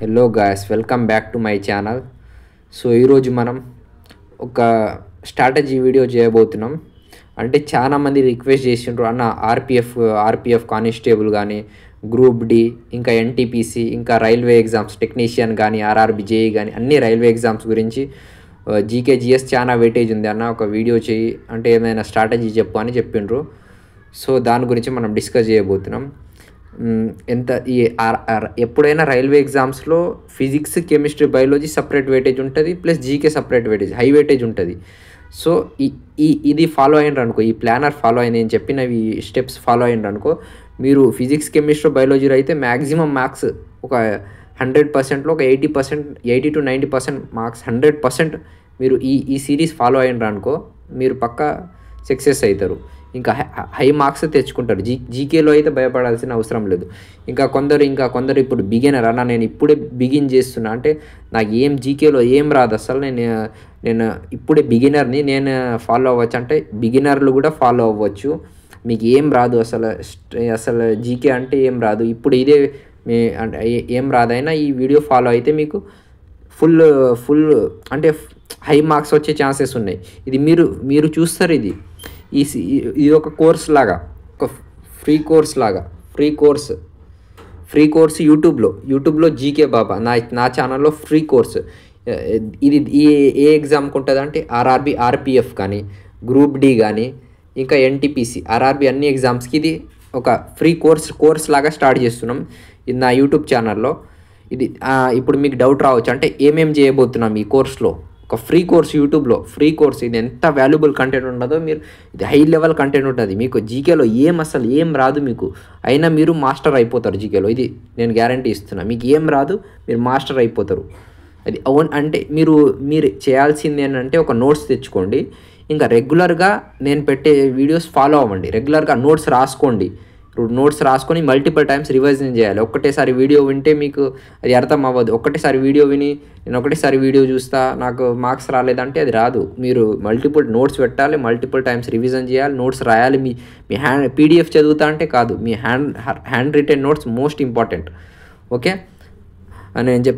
Hello guys, welcome back to my channel. So ఈరోజు మనం ఒక స్ట్రాటజీ వీడియో చేయబోతున్నాం. అంటే చాలామంది రిక్వెస్ట్ చేసిండ్రు, అన్న ఆర్పిఎఫ్ కానిస్టేబుల్ కానీ, గ్రూప్ డి, ఇంకా ఎన్టీపీసీ, ఇంకా రైల్వే ఎగ్జామ్స్ టెక్నీషియన్ కానీ, ఆర్ఆర్బి జేఈ కానీ అన్ని రైల్వే ఎగ్జామ్స్ గురించి జీకే జిఎస్ చాలా వెయిటేజ్ ఉంది అన్న, ఒక వీడియో చేయి, అంటే ఏమైనా స్ట్రాటజీ చెప్పు అని చెప్పిండ్రు. సో దాని గురించి మనం డిస్కస్ చేయబోతున్నాం. ఎప్పుడైనా రైల్వే ఎగ్జామ్స్లో physics, chemistry, biology separate weightage ఉంటుంది, plus GK separate weightage, high weightage ఉంటుంది. సో ఇది ఫాలో అయినరు అనుకో, ఈ ప్లానర్ ఫాలో అయిన నేను చెప్పినవి స్టెప్స్ ఫాలో అయినరు అనుకో, మీరు ఫిజిక్స్, కెమిస్ట్రీ, బయాలజీలో అయితే మ్యాక్సిమం మార్క్స్ ఒక 100%లో ఒక 80% to 90% మార్క్స్ 100% మీరు ఈ సిరీస్ ఫాలో అయినరు అనుకో, మీరు పక్కా సక్సెస్ అవుతారు. ఇంకా హై మార్క్స్ తెచ్చుకుంటారు. జీకేలో అయితే భయపడాల్సిన అవసరం లేదు. ఇంకా కొందరు ఇప్పుడు బిగినర్ అన్న, నేను ఇప్పుడే బిగిన్ చేస్తున్నా అంటే నాకు జీకేలో ఏం రాదు అసలు, నేను ఇప్పుడే బిగినర్ని, నేను ఫాలో అవ్వచ్చు అంటే బిగినర్లు కూడా ఫాలో అవ్వచ్చు. మీకు ఏం రాదు అసలు జీకే అంటే ఏం రాదు, ఇప్పుడు ఇదే అంటే ఏం రాదైనా ఈ వీడియో ఫాలో అయితే మీకు ఫుల్ అంటే హై మార్క్స్ వచ్చే ఛాన్సెస్ ఉన్నాయి. ఇది మీరు చూస్తారు. ఇది ఒక కోర్స్ లాగా, ఒక ఫ్రీ కోర్స్ యూట్యూబ్లో జీకే బాబా నా ఛానల్లో ఫ్రీ కోర్స్. ఇది ఏ ఎగ్జామ్కి ఉంటుంది అంటే ఆర్పిఎఫ్ కానీ, గ్రూప్ డి కానీ, ఇంకా ఎన్టీపీసీ, ఆర్ఆర్బి అన్ని ఎగ్జామ్స్కి ఇది ఒక ఫ్రీ కోర్స్ లాగా స్టార్ట్ చేస్తున్నాం ఇది నా యూట్యూబ్ ఛానల్లో. ఇది ఇప్పుడు మీకు డౌట్ రావచ్చు, అంటే ఏమేం చేయబోతున్నాం ఈ కోర్స్లో. ఒక ఫ్రీ కోర్స్, యూట్యూబ్లో ఫ్రీ కోర్స్. ఇది ఎంత వాల్యుబుల్ కంటెంట్ ఉండదో, ఇది హై లెవెల్ కంటెంట్ ఉంటుంది. మీకు జీకేలో ఏం రాదు మీకు, అయినా మీరు మాస్టర్ అయిపోతారు జీకేలో. ఇది నేను గ్యారంటీ ఇస్తున్నా. మీకు ఏం రాదు, మీరు మాస్టర్ అయిపోతారు. అది అంటే మీరు చేయాల్సింది ఏంటంటే ఒక నోట్స్ తెచ్చుకోండి, ఇంకా రెగ్యులర్గా నేను పెట్టే వీడియోస్ ఫాలో అవ్వండి, రెగ్యులర్గా నోట్స్ రాసుకోండి. నోట్స్ రాసుకొని మల్టిపుల్ టైమ్స్ రివైజన్ చేయాలి. ఒక్కటేసారి వీడియో వింటే మీకు అది అర్థం అవ్వదు. ఒక్కటేసారి వీడియో విని నేను ఒకటేసారి వీడియో చూస్తా నాకు మార్క్స్ రాలేదంటే అది రాదు. మీరు మల్టిపుల్ నోట్స్ పెట్టాలి, మల్టిపుల్ టైమ్స్ రివిజన్ చేయాలి, నోట్స్ రాయాలి. మీ పీడిఎఫ్ చదువుతా అంటే కాదు, మీ hand written notes most important. Okay, నేను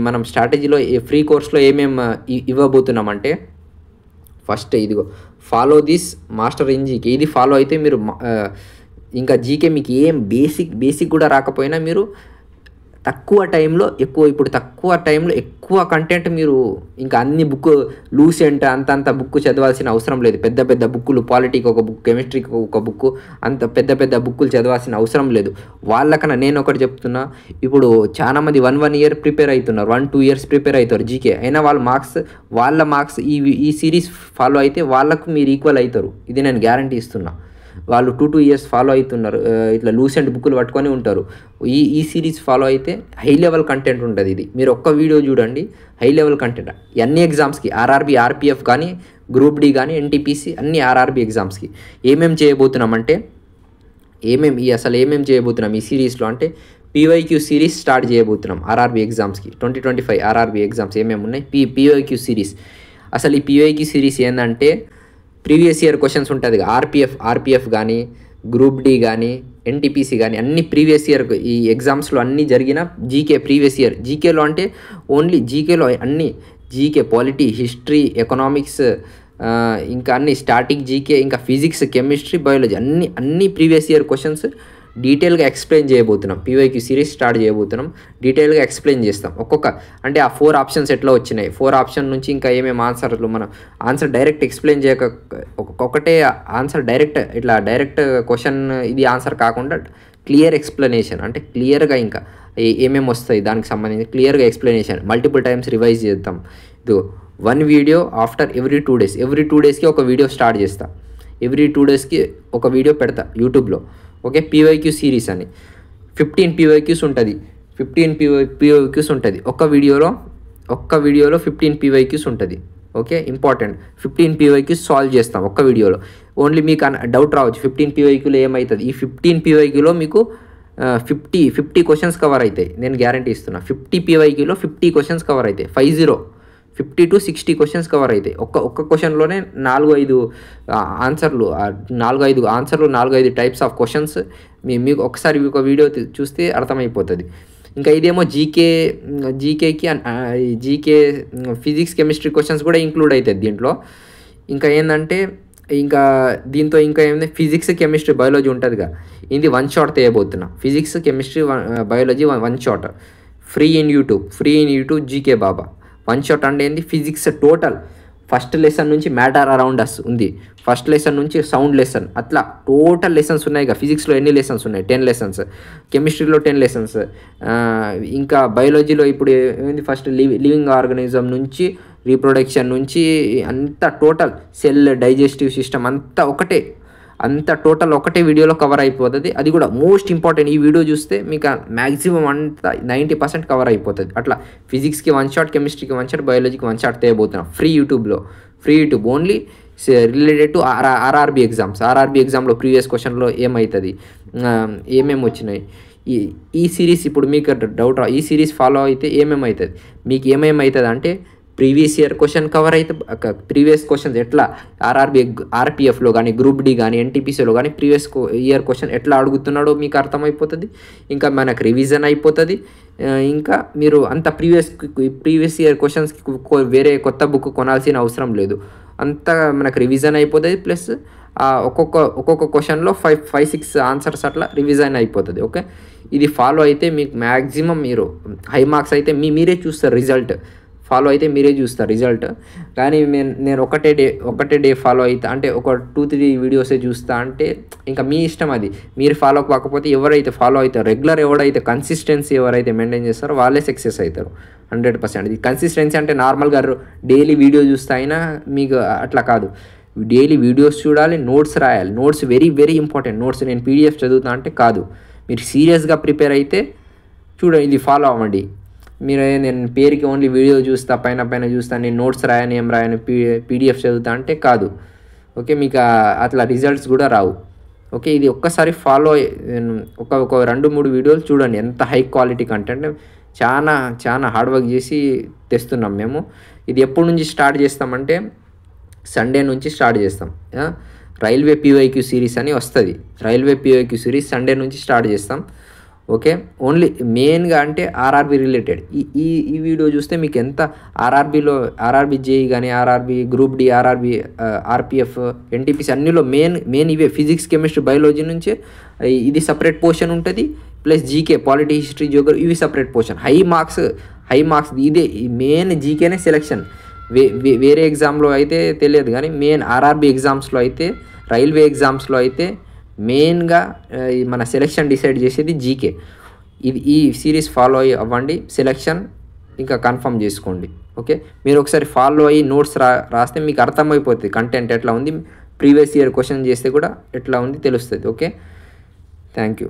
మనం స్ట్రాటజీలో ఫ్రీ కోర్స్లో ఏమేమి ఇవ్వబోతున్నామంటే, ఫస్ట్ ఇదిగో follow this master in GK. ఇది ఫాలో అయితే మీరు ఇంకా జీకే మీకు ఏం బేసిక్ కూడా రాకపోయినా మీరు తక్కువ టైంలో ఎక్కువ కంటెంట్ మీరు ఇంకా అన్ని బుక్ లూసెంట్ అంత బుక్ చదవాల్సిన అవసరం లేదు. పెద్ద బుక్కులు, పాలిటీకి ఒక బుక్, కెమిస్ట్రీకి ఒక బుక్, అంత పెద్ద బుక్కులు చదవాల్సిన అవసరం లేదు. వాళ్ళకన్నా నేను ఒకటి చెప్తున్నా, ఇప్పుడు చాలామంది 1 year ప్రిపేర్ అవుతున్నారు, 1-2 years ప్రిపేర్ అవుతారు జీకే, అయినా వాళ్ళ మార్క్స్ ఈ సిరీస్ ఫాలో అయితే వాళ్ళకు మీరు ఈక్వల్ అవుతారు. ఇది నేను గ్యారంటీ ఇస్తున్నా. వాళ్ళు 2 years ఫాలో అవుతున్నారు, ఇట్లా లూసెంట్ బుక్కులు పట్టుకొని ఉంటారు. ఈ సిరీస్ ఫాలో అయితే హై లెవెల్ కంటెంట్ ఉంటుంది. ఇది మీరు ఒక్క వీడియో చూడండి, హై లెవెల్ కంటెంట్ అన్ని ఎగ్జామ్స్కి, ఆర్ఆర్బి, ఆర్పిఎఫ్ కానీ, గ్రూప్ డి కానీ, ఎన్టీపీసీ అన్ని ఆర్ఆర్బి ఎగ్జామ్స్కి ఏమేమి చేయబోతున్నామంటే, ఏమేమి చేయబోతున్నాం ఈ సిరీస్లో అంటే, పీవైక్యూ సిరీస్ స్టార్ట్ చేయబోతున్నాం ఆర్ఆర్బి ఎగ్జామ్స్కి. 2025 ఆర్ఆర్బి ఎగ్జామ్స్ ఏమేమి ఉన్నాయి, పీవైక్యూ సిరీస్. అసలు ఈ పీవైక్యూ సిరీస్ ఏంటంటే, ప్రీవియస్ ఇయర్ క్వశ్చన్స్ ఉంటుంది. ఆర్పిఎఫ్ కానీ, గ్రూప్ డి కానీ, ఎన్టీపీసీ కానీ అన్ని ప్రీవియస్ ఇయర్ ఈ ఎగ్జామ్స్లో అన్నీ జరిగిన జీకే ప్రీవియస్ ఇయర్. జీకేలో అంటే ఓన్లీ జీకేలో అన్ని జీకే, పాలిటీ, హిస్టరీ, ఎకనామిక్స్, ఇంకా అన్ని స్టాటిక్ జీకే, ఇంకా ఫిజిక్స్, కెమిస్ట్రీ, బయాలజీ అన్ని ప్రీవియస్ ఇయర్ క్వశ్చన్స్ డీటెయిల్గా ఎక్స్ప్లెయిన్ చేయబోతున్నాం. పీవైక్యూ సిరీస్ స్టార్ట్ చేయబోతున్నాం, డీటెయిల్గా ఎక్స్ప్లెయిన్ చేస్తాం. ఒక్కొక్క ఆ 4 ఆప్షన్స్ ఎట్లా వచ్చినాయి, 4 ఆప్షన్ నుంచి ఇంకా ఏమేమి ఆన్సర్లు, మనం ఆన్సర్ డైరెక్ట్ ఎక్స్ప్లెయిన్ చేయక, ఒక్కొక్కటే ఆన్సర్ డైరెక్ట్ క్వశ్చన్ ఇది ఆన్సర్ కాకుండా క్లియర్ ఎక్స్ప్లెనేషన్, అంటే క్లియర్గా ఇంకా ఏమేమి వస్తాయి దానికి సంబంధించి క్లియర్గా ఎక్స్ప్లెనేషన్, మల్టిపుల్ టైమ్స్ రివైజ్ చేద్దాం. ఇది 1 video after every 2 days. Every 2 daysకి ఒక వీడియో స్టార్ట్ చేస్తా, ఎవ్రీ 2 daysకి ఒక వీడియో పెడతా యూట్యూబ్లో. ఓకే, పీవైక్యూ సిరీస్ అని 15 పీవైక్యూస్ ఉంటుంది. 15 పీవైక్యూస్ ఉంటుంది ఒక్క వీడియోలో 15 పీవైక్యూస్ ఉంటుంది. Okay, important. 15 పీవైక్యూస్ సాల్వ్ చేస్తాం ఒక్క వీడియోలో. ఓన్లీ మీకు డౌట్ రావచ్చు, 15 పీవైక్యూలో ఏమవుతుంది. ఈ 15 పీవైక్యూలో మీకు 50 క్వశ్చన్స్ కవర్ అవుతాయి, నేను గ్యారంటీ ఇస్తున్నా. 50 పీవైక్యూలో 50 క్వశ్చన్స్ కవర్ అవుతాయి. 50 to 60 క్వశ్చన్స్ కవర్ అవుతాయి. ఒక్క క్వశ్చన్లోనే 4-5 ఆన్సర్లు, 4-5 టైప్స్ ఆఫ్ క్వశ్చన్స్ మీకు ఒకసారి ఒక వీడియో చూస్తే అర్థమైపోతుంది. ఇంకా ఇదేమో జీకేకి జీకే ఫిజిక్స్ కెమిస్ట్రీ క్వశ్చన్స్ కూడా ఇంక్లూడ్ అవుతుంది దీంట్లో. ఇంకా ఏంటంటే ఇంకా దీంతో ఇంకా ఏంటంటే ఫిజిక్స్ కెమిస్ట్రీ బయాలజీ ఉంటుందిగా, ఇది 1 షాట్ తీయబోతున్నా. Physics chemistry biology 1 shot free in YouTube GK Baba. 1 shot అంటే ఏంది, ఫిజిక్స్ టోటల్ ఫస్ట్ లెసన్ నుంచి మ్యాటర్ అరౌండ్ అస్ ఉంది, ఫస్ట్ లెసన్ నుంచి సౌండ్ లెసన్, అట్లా టోటల్ లెసన్స్ ఉన్నాయి. ఇక ఫిజిక్స్లో ఎన్ని లెసన్స్ ఉన్నాయి, 10 లెసన్స్, కెమిస్ట్రీలో 10 లెసన్స్, ఇంకా బయాలజీలో ఇప్పుడు ఏంది ఫస్ట్ లివింగ్ ఆర్గానిజం నుంచి రీప్రొడక్షన్ నుంచి అంతా టోటల్ సెల్ డైజెస్టివ్ సిస్టమ్ అంతా టోటల్ ఒకటే వీడియోలో కవర్ అయిపోతుంది. అది కూడా మోస్ట్ ఇంపార్టెంట్, ఈ వీడియో చూస్తే మీకు మ్యాక్సిమం అంతా 90% కవర్ అయిపోతుంది. అట్లా ఫిజిక్స్కి 1 షాట్, కెమిస్ట్రీకి 1 షాట్, బయాలజీకి 1 షాట్ తేయబోతున్నాం free YouTube only related to RRB ఎగ్జామ్లో ప్రీవియస్ క్వశ్చన్లో ఏమవుతుంది, ఏమేమి వచ్చినాయి. ఈ సిరీస్ ఇప్పుడు మీకు డౌట్ ఈ సిరీస్ ఫాలో అయితే ఏమేమవుతుంది, మీకు ఏమేమవుతుంది అంటే ప్రీవియస్ ఇయర్ క్వశ్చన్ కవర్ అయితే ప్రీవియస్ క్వశ్చన్స్ ఎట్లా ఆర్పిఎఫ్లో కానీ గ్రూప్ డి కానీ ఎన్టీపీసీలో కానీ ప్రీవియస్ ఇయర్ క్వశ్చన్ ఎట్లా అడుగుతున్నాడో మీకు అర్థమైపోతుంది. ఇంకా మనకు రివిజన్ అయిపోతుంది. ఇంకా మీరు అంత ప్రీవియస్ ఇయర్ క్వశ్చన్స్కి వేరే కొత్త బుక్ కొనాల్సిన అవసరం లేదు, అంతా మనకు రివిజన్ అయిపోతుంది. ప్లస్ ఒక్కొక్క క్వశ్చన్లో 5-6 ఆన్సర్స్ అట్లా రివిజన్ అయిపోతుంది. ఓకే, ఇది ఫాలో అయితే మీకు మ్యాక్సిమం మీరు హై మార్క్స్ అయితే మీరే చూస్తారు రిజల్ట్. ఫాలో అయితే మీరే చూస్తారు రిజల్ట్. కానీ నేను ఒకటే డే ఫాలో అవుతా అంటే ఒక 2-3 వీడియోసే చూస్తా అంటే ఇంకా మీ ఇష్టం. అది మీరు ఫాలో కాకపోతే ఎవరైతే ఫాలో అవుతారో రెగ్యులర్ ఎవరైతే కన్సిస్టెన్సీ ఎవరైతే మెయింటైన్ చేస్తారో వాళ్ళే సక్సెస్ అవుతారు 100%. ఇది కన్సిస్టెన్సీ అంటే నార్మల్గా డైలీ వీడియో చూస్తే అయినా మీకు అట్లా కాదు, డైలీ వీడియోస్ చూడాలి, నోట్స్ రాయాలి. Notes very very important. Notes నేను పీడిఎఫ్ చదువుతా అంటే కాదు, మీరు సీరియస్గా ప్రిపేర్ అయితే చూడండి, ఇది ఫాలో అవ్వండి. మీరు నేను పేరుకి ఓన్లీ వీడియో చూస్తా పైన చూస్తా, నేను నోట్స్ రాయని ఏం రాయని పీడిఎఫ్ చదువుతా అంటే కాదు. ఓకే, మీకు అట్లా రిజల్ట్స్ కూడా రావు. ఓకే, ఇది ఒక్కసారి ఫాలో ఒక 2-3 వీడియోలు చూడండి. ఎంత హై క్వాలిటీ కంటెంట్, చాలా హార్డ్ వర్క్ చేసి తెస్తున్నాం మేము. ఇది ఎప్పటి నుంచి స్టార్ట్ చేస్తామంటే సండే నుంచి స్టార్ట్ చేస్తాం. రైల్వే పీవైక్యూ సిరీస్ అని వస్తుంది, రైల్వే పీవైక్యూ సిరీస్ సండే నుంచి స్టార్ట్ చేస్తాం. ఓకే, ఓన్లీ మెయిన్గా అంటే ఆర్ఆర్బీ రిలేటెడ్ ఈ వీడియో చూస్తే మీకు ఎంత ఆర్ఆర్బీ జేఈ కానీ RRB group D RRB RPF NTPC అన్నిలో మెయిన్ ఇవే ఫిజిక్స్ కెమిస్ట్రీ బయాలజీ నుంచే ఇది సపరేట్ పోర్షన్ ఉంటుంది. Plus GK polity history geography ఇవి సపరేట్ పోర్షన్. హై మార్క్స్ ఇదే మెయిన్ జీకేనే సెలెక్షన్. వేరే ఎగ్జామ్లో అయితే తెలియదు కానీ మెయిన్ ఆర్ఆర్బీ ఎగ్జామ్స్లో అయితే రైల్వే ఎగ్జామ్స్లో అయితే మెయిన్గా మన సెలెక్షన్ డిసైడ్ చేసేది జీకే. ఈ సిరీస్ ఫాలో అవ్వండి, సెలెక్షన్ ఇంకా కన్ఫర్మ్ చేసుకోండి. ఓకే, మీరు ఒకసారి ఫాలో అయ్యి నోట్స్ రాస్తే మీకు అర్థమైపోతుంది కంటెంట్ ఎట్లా ఉంది, ప్రీవియస్ ఇయర్ క్వశ్చన్ చేస్తే కూడా ఎట్లా ఉంది తెలుస్తుంది. Okay, thank you.